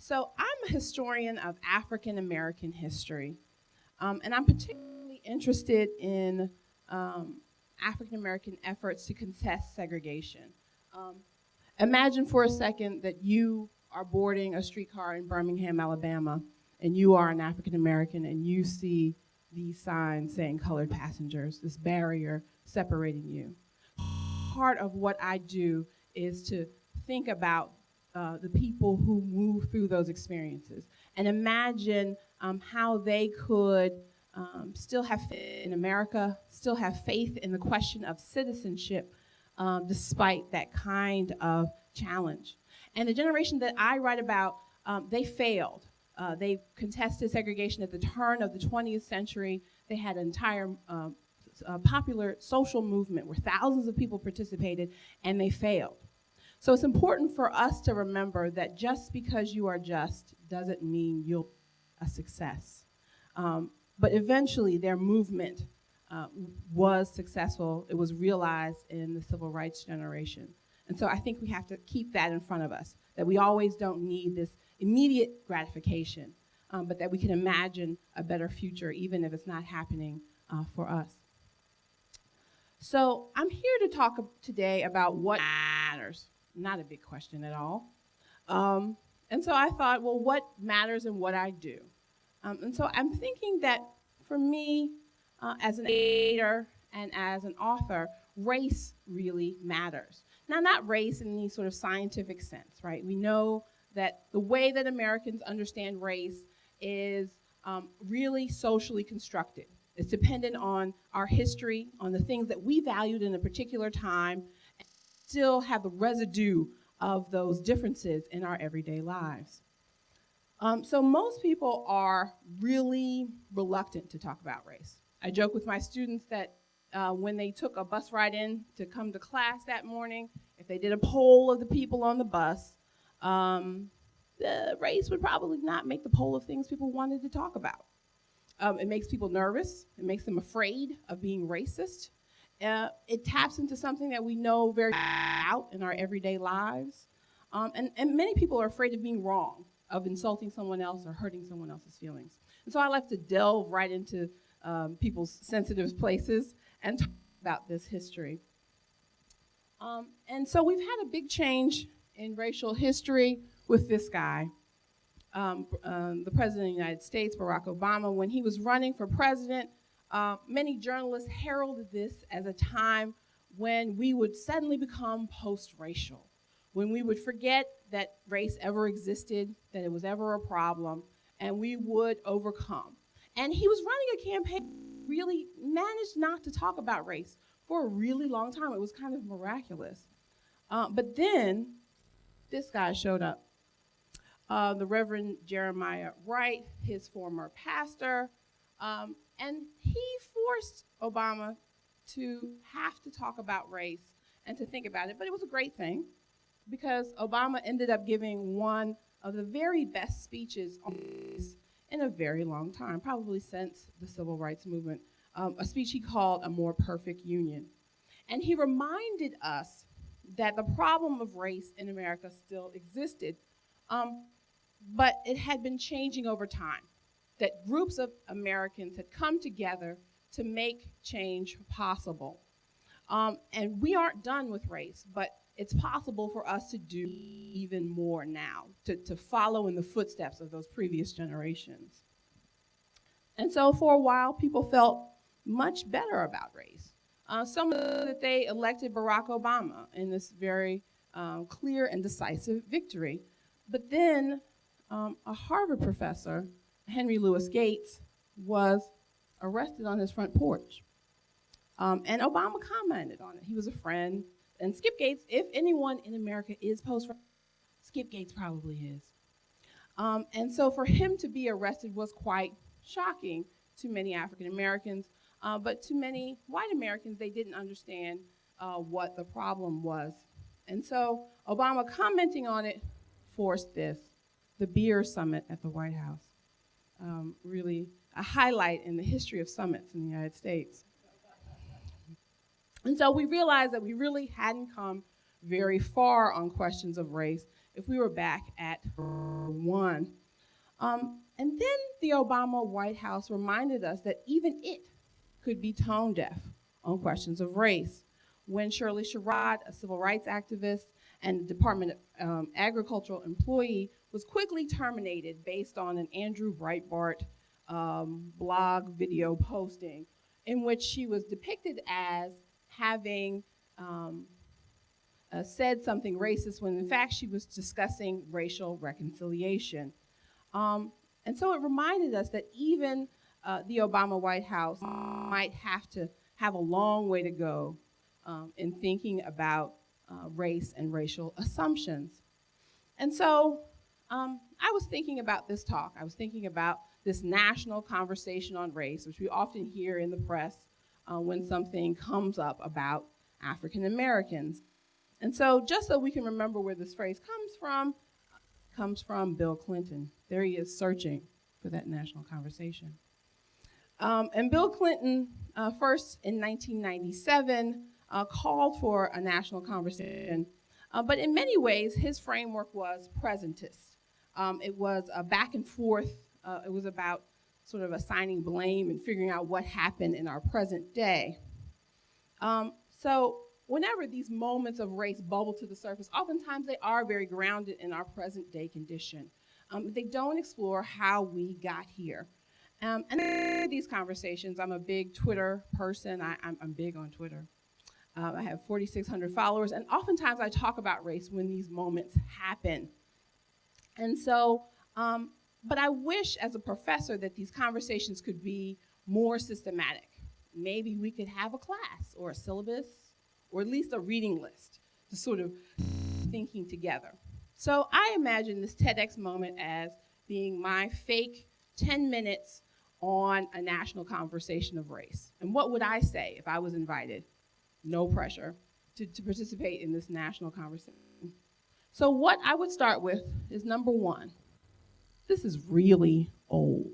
So I'm a historian of African American history, and I'm particularly interested in African American efforts to contest segregation. Imagine for a second that you are boarding a streetcar in Birmingham, Alabama, and you are an African American, and you see these signs saying colored passengers, this barrier separating you. Part of what I do is to think about the people who move through those experiences and imagine how they could still have faith in America, still have faith in the question of citizenship despite that kind of challenge. And the generation that I write about, they failed. They contested segregation at the turn of the 20th century. They had an entire popular social movement where thousands of people participated, and they failed. So it's important for us to remember that just because you are just doesn't mean you'll be a success. But eventually their movement was successful. It was realized in the civil rights generation. And so I think we have to keep that in front of us, that we always don't need this immediate gratification, but that we can imagine a better future even if it's not happening for us. So I'm here to talk today about what matters. Not a big question at all. And so I thought, well, what matters in what I do? And so I'm thinking that for me, as an educator and as an author, race really matters. Now, not race in any sort of scientific sense, right? We know that the way that Americans understand race is really socially constructed. It's dependent on our history, on the things that we valued in a particular time, and still have the residue of those differences in our everyday lives. So most people are really reluctant to talk about race. I joke with my students that when they took a bus ride in to come to class that morning, if they did a poll of the people on the bus, the race would probably not make the poll of things people wanted to talk about. It makes people nervous. It makes them afraid of being racist. It taps into something that we know very out in our everyday lives. And many people are afraid of being wrong, of insulting someone else or hurting someone else's feelings. And so I like to delve right into people's sensitive places and talk about this history. And so we've had a big change in racial history with this guy. The President of the United States, Barack Obama, when he was running for president, many journalists heralded this as a time when we would suddenly become post-racial, when we would forget that race ever existed, that it was ever a problem, and we would overcome. And he was running a campaign that really managed not to talk about race for a really long time. It was kind of miraculous. But then this guy showed up. The Reverend Jeremiah Wright, his former pastor, and he forced Obama to have to talk about race and to think about it. But it was a great thing because Obama ended up giving one of the very best speeches on race in a very long time, probably since the civil rights movement, a speech he called A More Perfect Union. And he reminded us that the problem of race in America still existed, but it had been changing over time, that groups of Americans had come together to make change possible. And we aren't done with race, but it's possible for us to do even more now, to follow in the footsteps of those previous generations. And so for a while, people felt much better about race. Some knew that they elected Barack Obama in this very clear and decisive victory. But then a Harvard professor, Henry Louis Gates, was arrested on his front porch. And Obama commented on it. He was a friend. And Skip Gates, if anyone in America is post-racial, Skip Gates probably is. And so for him to be arrested was quite shocking to many African Americans, but to many white Americans, they didn't understand what the problem was. And so Obama commenting on it forced this, the beer summit at the White House. Really a highlight in the history of summits in the United States. And so we realized that we really hadn't come very far on questions of race if we were back at 1. And then the Obama White House reminded us that even it could be tone deaf on questions of race. When Shirley Sherrod, a civil rights activist and Department of Agricultural employee, was quickly terminated based on an Andrew Breitbart blog video posting in which she was depicted as having said something racist when in fact she was discussing racial reconciliation. And so it reminded us that even the Obama White House might have to have a long way to go in thinking about race and racial assumptions. And so I was thinking about this talk. I was thinking about this national conversation on race, which we often hear in the press when something comes up about African Americans. And so just so we can remember where this phrase comes from Bill Clinton. There he is searching for that national conversation. And Bill Clinton, first in 1997, called for a national conversation. But in many ways, his framework was presentist. It was a back and forth. It was about sort of assigning blame and figuring out what happened in our present day. So whenever these moments of race bubble to the surface, oftentimes they are very grounded in our present day condition. They don't explore how we got here. And in these conversations, I'm a big Twitter person. I'm big on Twitter. I have 4,600 followers, and oftentimes I talk about race when these moments happen. And so, but I wish as a professor that these conversations could be more systematic. Maybe we could have a class or a syllabus or at least a reading list to sort of thinking together. So I imagine this TEDx moment as being my fake 10 minutes on a national conversation of race. And what would I say if I was invited? No pressure to participate in this national conversation. So what I would start with is number 1. This is really old.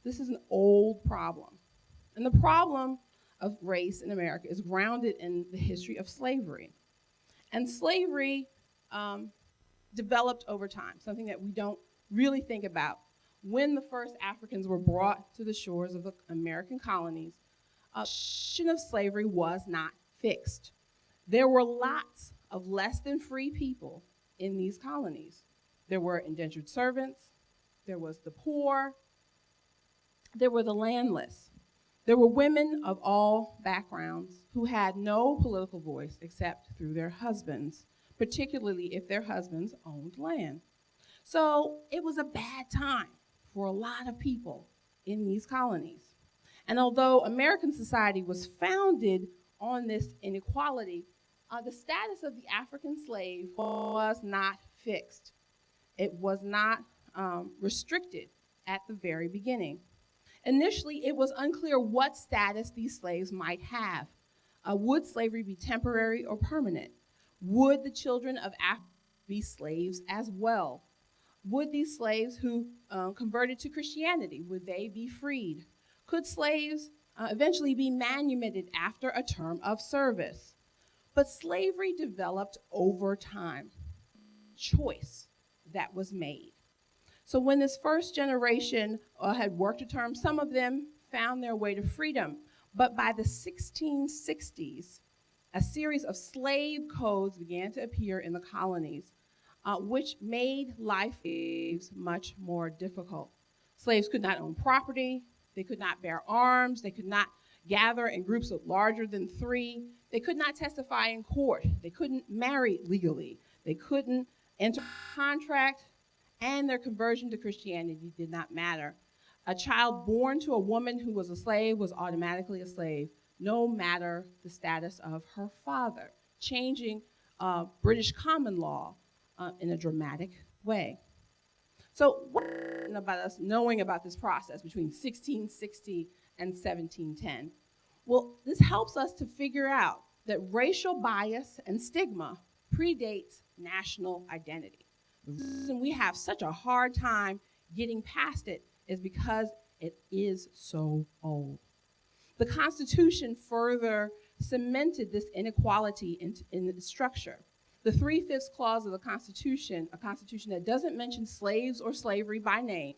This is an old problem. And the problem of race in America is grounded in the history of slavery. And slavery developed over time, something that we don't really think about. When the first Africans were brought to the shores of the American colonies, the question of slavery was not fixed. There were lots of less than free people in these colonies. There were indentured servants, there was the poor, there were the landless. There were women of all backgrounds who had no political voice except through their husbands, particularly if their husbands owned land. So it was a bad time for a lot of people in these colonies. And although American society was founded on this inequality, the status of the African slave was not fixed. It was not restricted at the very beginning. Initially, it was unclear what status these slaves might have. Would slavery be temporary or permanent? Would the children of Africa be slaves as well? Would these slaves who converted to Christianity, would they be freed? Could slaves eventually be manumitted after a term of service? But slavery developed over time. Choice that was made. So when this first generation had worked a term, some of them found their way to freedom. But by the 1660s, a series of slave codes began to appear in the colonies, which made life much more difficult. Slaves could not own property, they could not bear arms, they could not gather in groups of larger than 3, they could not testify in court, they couldn't marry legally, they couldn't enter a contract, and their conversion to Christianity did not matter. A child born to a woman who was a slave was automatically a slave, no matter the status of her father, changing British common law in a dramatic way. So what about us knowing about this process between 1660 and 1710? Well, this helps us to figure out that racial bias and stigma predates national identity. The reason we have such a hard time getting past it is because it is so old. The Constitution further cemented this inequality in the structure. The 3/5 clause of the Constitution, a constitution that doesn't mention slaves or slavery by name,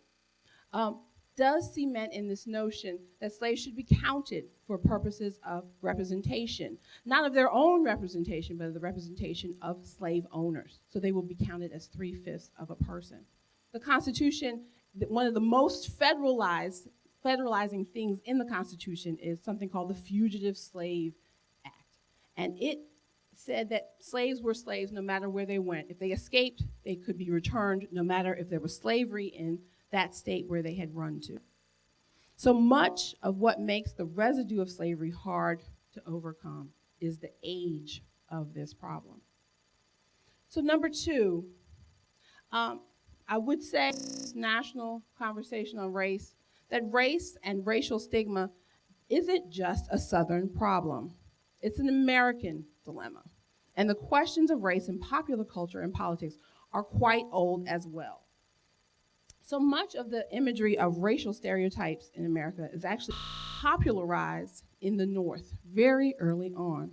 does cement in this notion that slaves should be counted for purposes of representation, not of their own representation, but of the representation of slave owners. So they will be counted as 3/5 of a person. The Constitution, one of the most federalizing things in the Constitution is something called the Fugitive Slave Act. And it said that slaves were slaves no matter where they went. If they escaped, they could be returned no matter if there was slavery in that state where they had run to. So much of what makes the residue of slavery hard to overcome is the age of this problem. So number two, I would say national conversation on race, that race and racial stigma isn't just a Southern problem. It's an American dilemma. And the questions of race in popular culture and politics are quite old as well. So much of the imagery of racial stereotypes in America is actually popularized in the North very early on.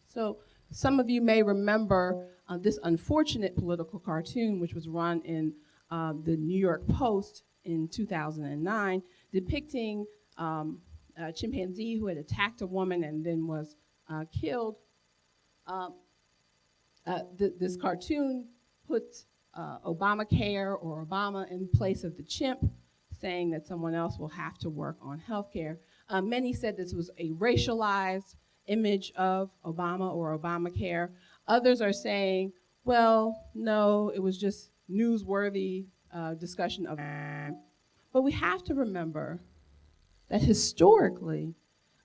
So some of you may remember this unfortunate political cartoon, which was run in the New York Post in 2009, depicting a chimpanzee who had attacked a woman and then was killed. This cartoon puts Obamacare or Obama in place of the chimp, saying that someone else will have to work on health care. Many said this was a racialized image of Obama or Obamacare. Others are saying, well, no, it was just newsworthy discussion of it. But we have to remember that historically,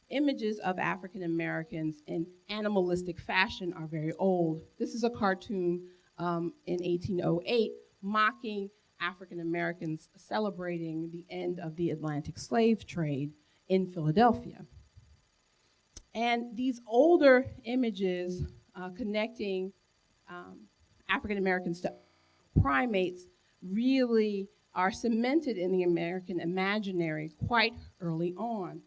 images of African Americans in animalistic fashion are very old. This is a cartoon in 1808 mocking African Americans celebrating the end of the Atlantic slave trade in Philadelphia. And these older images connecting African Americans to primates really are cemented in the American imaginary quite early on.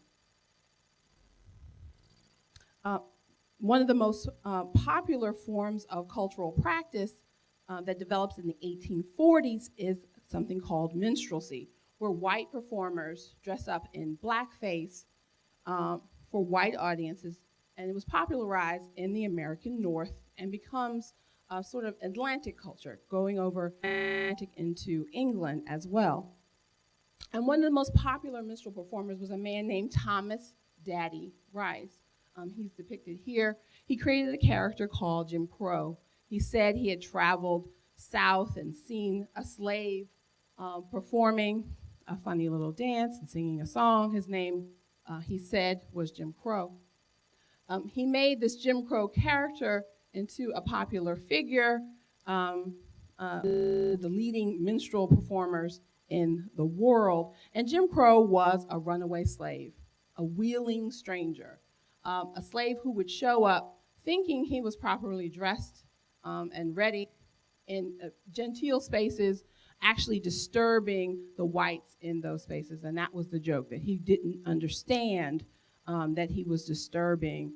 One of the most popular forms of cultural practice that develops in the 1840s is something called minstrelsy, where white performers dress up in blackface for white audiences, and it was popularized in the American North and becomes a sort of Atlantic culture, going over Atlantic into England as well. And one of the most popular minstrel performers was a man named Thomas Daddy Rice. He's depicted here. He created a character called Jim Crow. He said he had traveled south and seen a slave performing a funny little dance and singing a song. His name, he said, was Jim Crow. He made this Jim Crow character into a popular figure, the leading minstrel performers in the world. And Jim Crow was a runaway slave, a wheeling stranger. A slave who would show up thinking he was properly dressed and ready in genteel spaces, actually disturbing the whites in those spaces. And that was the joke, that he didn't understand that he was disturbing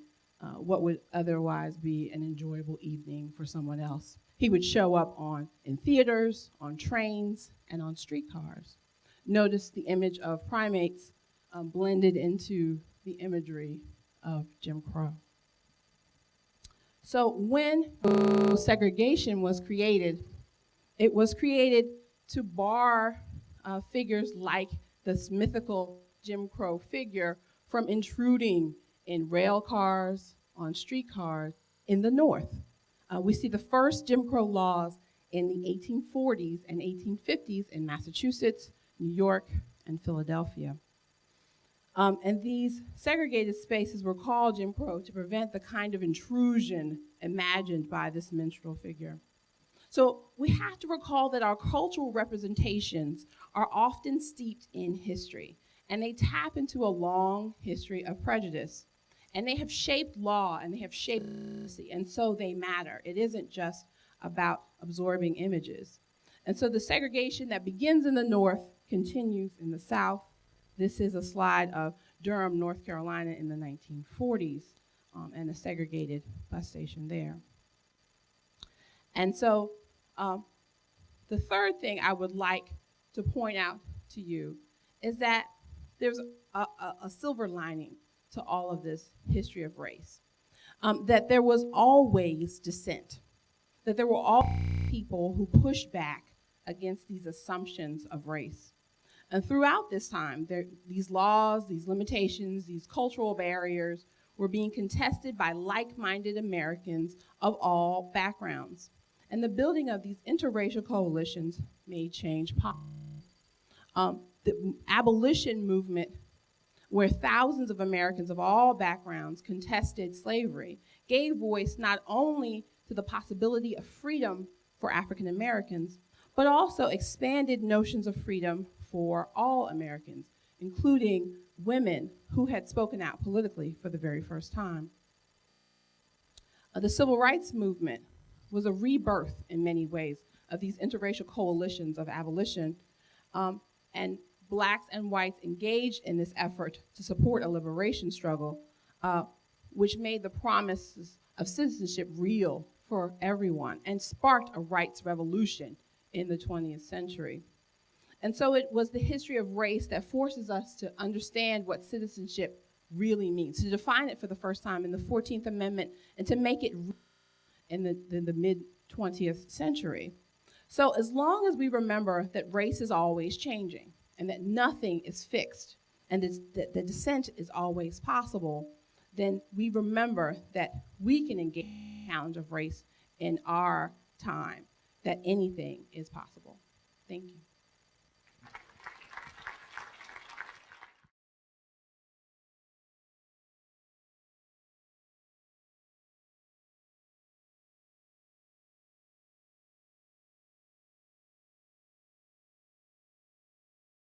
what would otherwise be an enjoyable evening for someone else. He would show up in theaters, on trains, and on streetcars. Notice the image of primates blended into the imagery of Jim Crow. So when segregation was created, it was created to bar figures like this mythical Jim Crow figure from intruding in rail cars, on streetcars in the North. We see the first Jim Crow laws in the 1840s and 1850s in Massachusetts, New York, and Philadelphia. And these segregated spaces were called Jim Crow to prevent the kind of intrusion imagined by this minstrel figure. So we have to recall that our cultural representations are often steeped in history, and they tap into a long history of prejudice. And they have shaped law, and they have shaped policy, and so they matter. It isn't just about absorbing images. And so the segregation that begins in the North continues in the South. This is a slide of Durham, North Carolina in the 1940s. and a segregated bus station there. And so the third thing I would like to point out to you is that there's a silver lining to all of this history of race. That there was always dissent, that there were all people who pushed back against these assumptions of race. And throughout this time, these laws, these limitations, these cultural barriers were being contested by like-minded Americans of all backgrounds. And the building of these interracial coalitions made change possible. The abolition movement, where thousands of Americans of all backgrounds contested slavery, gave voice not only to the possibility of freedom for African Americans, but also expanded notions of freedom for all Americans, including women who had spoken out politically for the very first time. The Civil Rights Movement was a rebirth in many ways of these interracial coalitions of abolition, and blacks and whites engaged in this effort to support a liberation struggle, which made the promises of citizenship real for everyone and sparked a rights revolution in the 20th century. And so it was the history of race that forces us to understand what citizenship really means, to define it for the first time in the 14th Amendment, and to make it in the mid-20th century. So as long as we remember that race is always changing, and that nothing is fixed, and that the dissent is always possible, then we remember that we can engage in the challenge of race in our time, that anything is possible. Thank you.